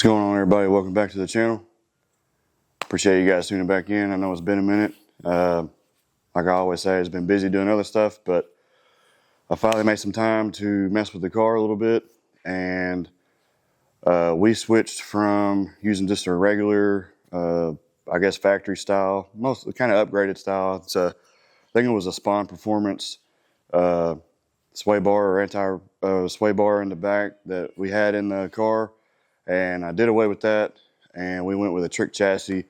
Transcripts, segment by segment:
What's going on, everybody? Welcome back to the channel. Appreciate you guys tuning back in. I know it's been a minute. Like I always say, it's been busy doing other stuff, but I finally made some time to mess with the car a little bit, and we switched from using just a regular, I guess factory style, most kind of upgraded style. I think it was a Spawn Performance sway bar or anti sway bar in the back that we had in the car. And I did away with that, and we went with a trick chassis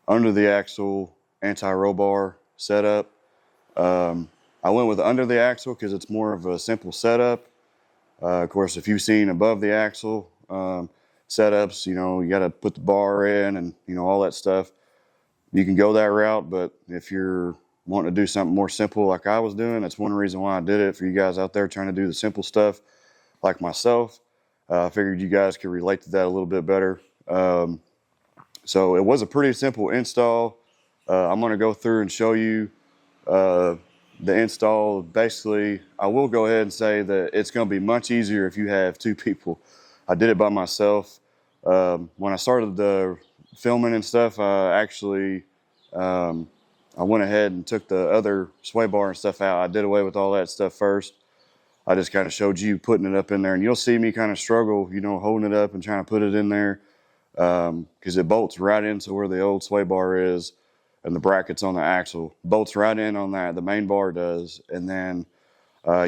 under the axle anti-roll bar setup. I went with under the axle because it's more of a simple setup. Of course, if you've seen above the axle setups, you know, you got to put the bar in and, you know, all that stuff. You can go that route, but if you're wanting to do something more simple like I was doing, that's one reason why I did it, for you guys out there trying to do the simple stuff like myself. I figured you guys could relate to that a little bit better. So it was a pretty simple install. I'm going to go through and show you the install. Basically, I will go ahead and say that it's going to be much easier if you have two people. I did it by myself. When I started the filming and stuff, I went ahead and took the other sway bar and stuff out. I did away with all that stuff first. I just kind of showed you putting it up in there, and you'll see me kind of struggle, you know, holding it up and trying to put it in there, because it bolts right into where the old sway bar is, and the brackets on the axle bolts right in on that. The main bar does, and then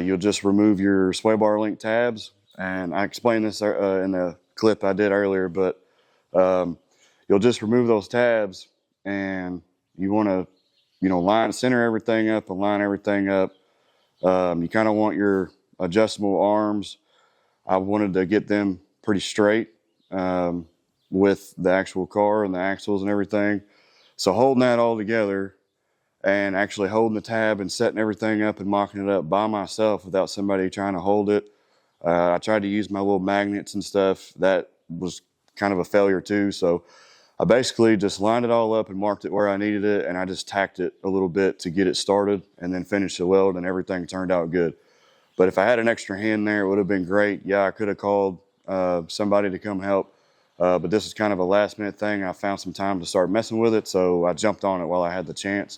you'll just remove your sway bar link tabs. And I explained this in the clip I did earlier, but you'll just remove those tabs, and you want to, you know, center everything up and line everything up. You kind of want your adjustable arms. I wanted to get them pretty straight with the actual car and the axles and everything. So holding that all together and actually holding the tab and setting everything up and mocking it up by myself without somebody trying to hold it. I tried to use my little magnets and stuff. That was kind of a failure too. So I basically just lined it all up and marked it where I needed it, and I just tacked it a little bit to get it started and then finish the weld, and everything turned out good. But if I had an extra hand there, it would have been great. Yeah, I could have called somebody to come help, but this is kind of a last minute thing. I found some time to start messing with it, so I jumped on it while I had the chance.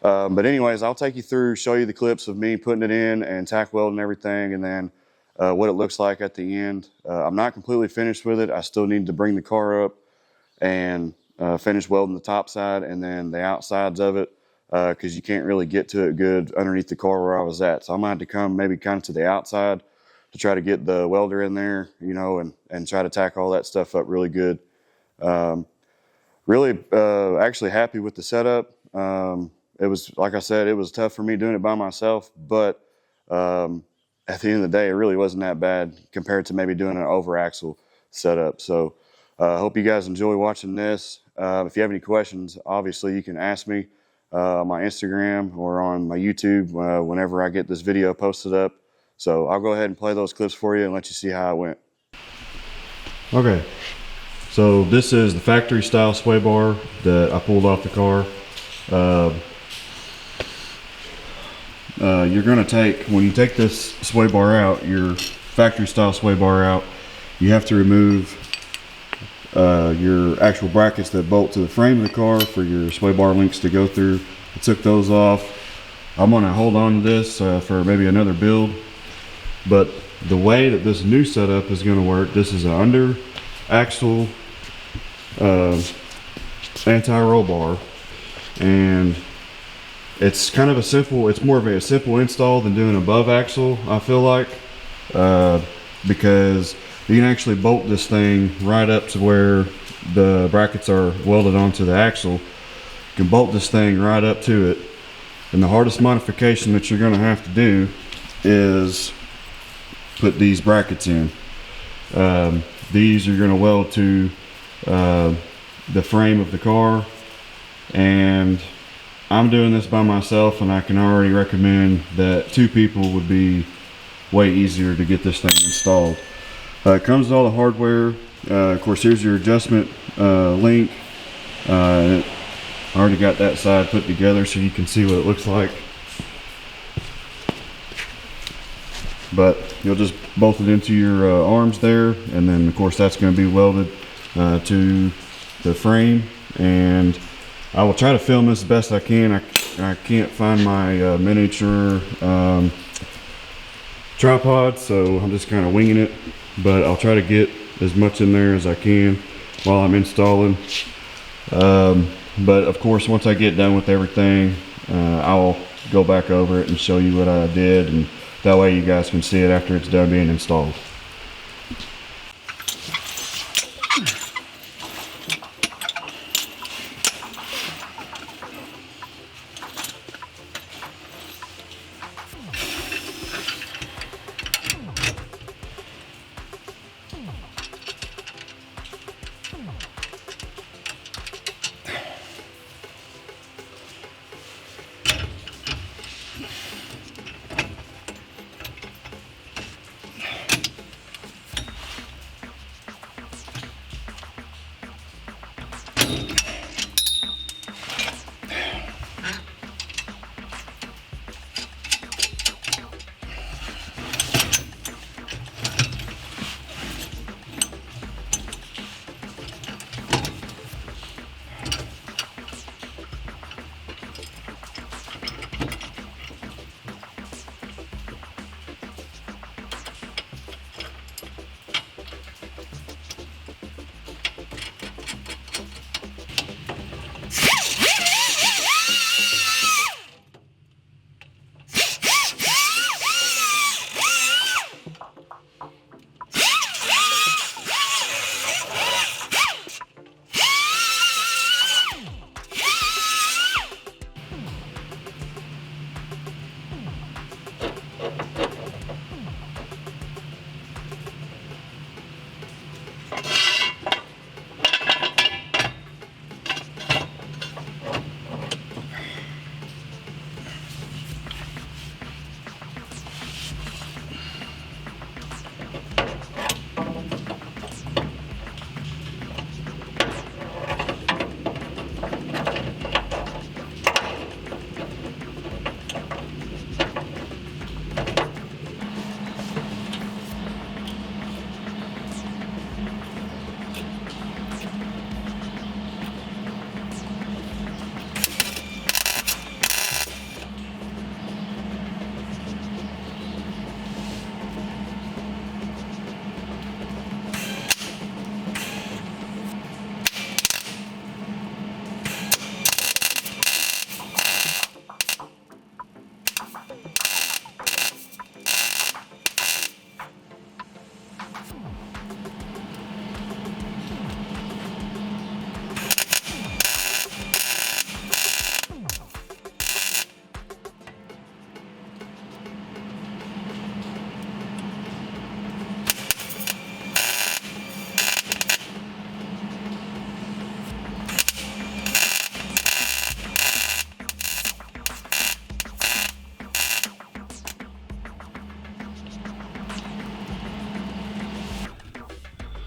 But anyways, I'll take you through, show you the clips of me putting it in and tack welding everything, and then what it looks like at the end. I'm not completely finished with it. I still need to bring the car up and finish welding the top side and then the outsides of it, because you can't really get to it good underneath the car where I was at. So I'm going to have to come maybe kind of to the outside to try to get the welder in there, you know, and try to tack all that stuff up really good. Really actually happy with the setup. It was, like I said, it was tough for me doing it by myself, but at the end of the day, it really wasn't that bad compared to maybe doing an over axle setup. So I hope you guys enjoy watching this. If you have any questions, obviously you can ask me on my Instagram or on my YouTube whenever I get this video posted up. So I'll go ahead and play those clips for you and let you see how it went. Okay, so this is the factory style sway bar that I pulled off the car. You're going to take, when you take this sway bar out, your factory style sway bar out, you have to remove your actual brackets that bolt to the frame of the car for your sway bar links to go through. I took those off. I'm going to hold on to this for maybe another build, but the way that this new setup is going to work, this is an under axle anti-roll bar, and it's kind of it's more of a simple install than doing above axle, I feel like, because you can actually bolt this thing right up to where the brackets are welded onto the axle. You can bolt this thing right up to it. And the hardest modification that you're going to have to do is put these brackets in. These are going to weld to the frame of the car. And I'm doing this by myself, and I can already recommend that two people would be way easier to get this thing installed. It comes with all the hardware. Of course, here's your adjustment link. I already got that side put together so you can see what it looks like. but you'll just bolt it into your arms there, and then of course that's going to be welded to the frame. And I will try to film this as best I can. I can't find my miniature tripod, so I'm just kind of winging it, but I'll try to get as much in there as I can while I'm installing. But of course, once I get done with everything, I'll go back over it and show you what I did, and that way you guys can see it after it's done being installed.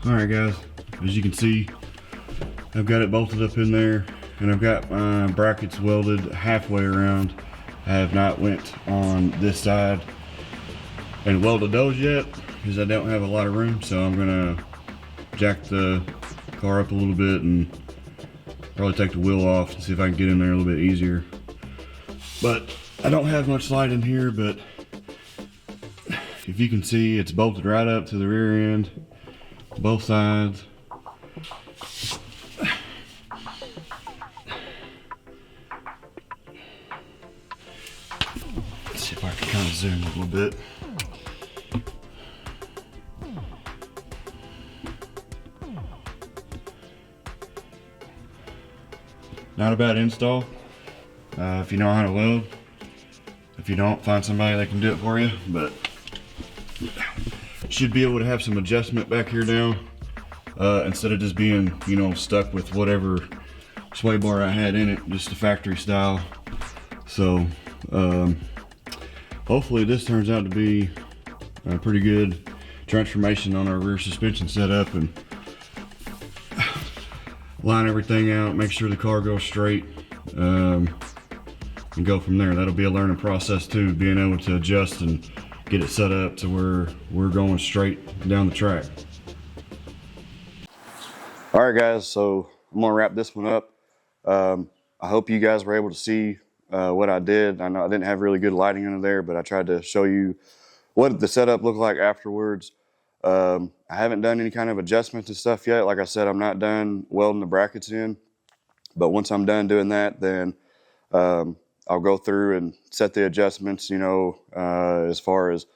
Alright guys, as you can see, I've got it bolted up in there, and I've got my brackets welded halfway around. I have not went on this side and welded those yet because I don't have a lot of room, so I'm gonna jack the car up a little bit and probably take the wheel off and see if I can get in there a little bit easier. But I don't have much light in here, but if you can see, it's bolted right up to the rear end, both sides. Let's see if I can kind of zoom a little bit. Not a bad install if you know how to weld. If you don't, find somebody that can do it for you, but should be able to have some adjustment back here now instead of just being, you know, stuck with whatever sway bar I had in it, just the factory style. So hopefully this turns out to be a pretty good transformation on our rear suspension setup, and line everything out, make sure the car goes straight, and go from there. That'll be a learning process too, being able to adjust and get it set up to where we're going straight down the track. All right, guys, so I'm gonna wrap this one up. I hope you guys were able to see what I did. I know I didn't have really good lighting under there, but I tried to show you what the setup looked like afterwards. I haven't done any kind of adjustments and stuff yet. Like I said, I'm not done welding the brackets in, but once I'm done doing that, then I'll go through and set the adjustments, you know, as far as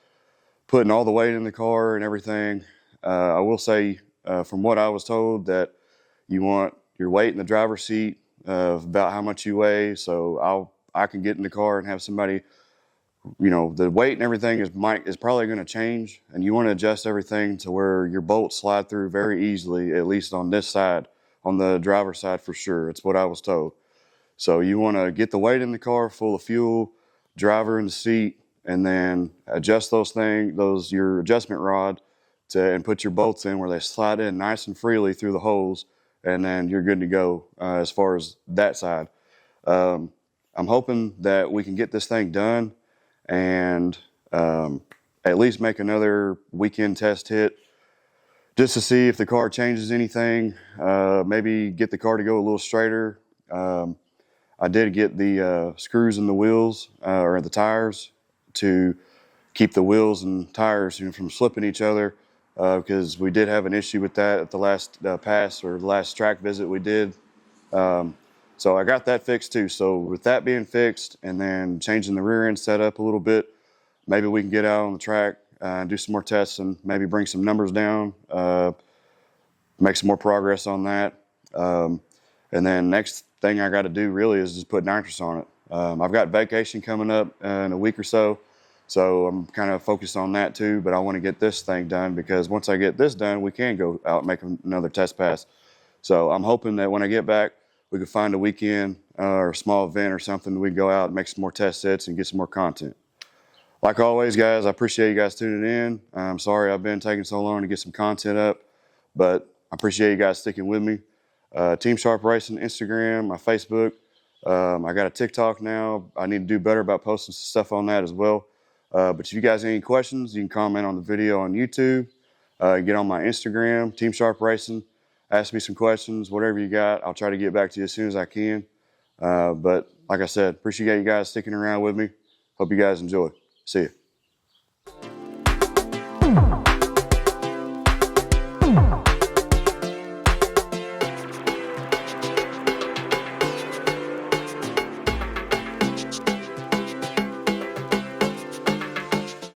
putting all the weight in the car and everything. I will say, from what I was told, that you want your weight in the driver's seat, about how much you weigh. So I can get in the car and have somebody, you know, the weight and everything is probably going to change, and you want to adjust everything to where your bolts slide through very easily, at least on this side, on the driver's side for sure. It's what I was told. So you want to get the weight in the car full of fuel, driver in the seat, and then adjust those things, your adjustment rod, and put your bolts in where they slide in nice and freely through the holes, and then you're good to go as far as that side. I'm hoping that we can get this thing done and at least make another weekend test hit just to see if the car changes anything. Maybe get the car to go a little straighter. I did get the screws in the wheels or the tires to keep the wheels and tires, you know, from slipping each other, because we did have an issue with that at the last pass or the last track visit we did. So I got that fixed too. So with that being fixed and then changing the rear end setup a little bit, maybe we can get out on the track and do some more tests and maybe bring some numbers down, make some more progress on that. And then next thing I got to do really is just put nitrous on it. I've got vacation coming up in a week or so, so I'm kind of focused on that too, but I want to get this thing done, because once I get this done, we can go out and make another test pass. So I'm hoping that when I get back, we can find a weekend or a small event or something, we can go out and make some more test sets and get some more content. Like always, guys, I appreciate you guys tuning in. I'm sorry I've been taking so long to get some content up, but I appreciate you guys sticking with me. Team Sharp Racing, Instagram, my Facebook. I got a TikTok now. I need to do better about posting some stuff on that as well. But if you guys have any questions, you can comment on the video on YouTube. Get on my Instagram, Team Sharp Racing. Ask me some questions, whatever you got. I'll try to get back to you as soon as I can. But like I said, appreciate you guys sticking around with me. Hope you guys enjoy. See you.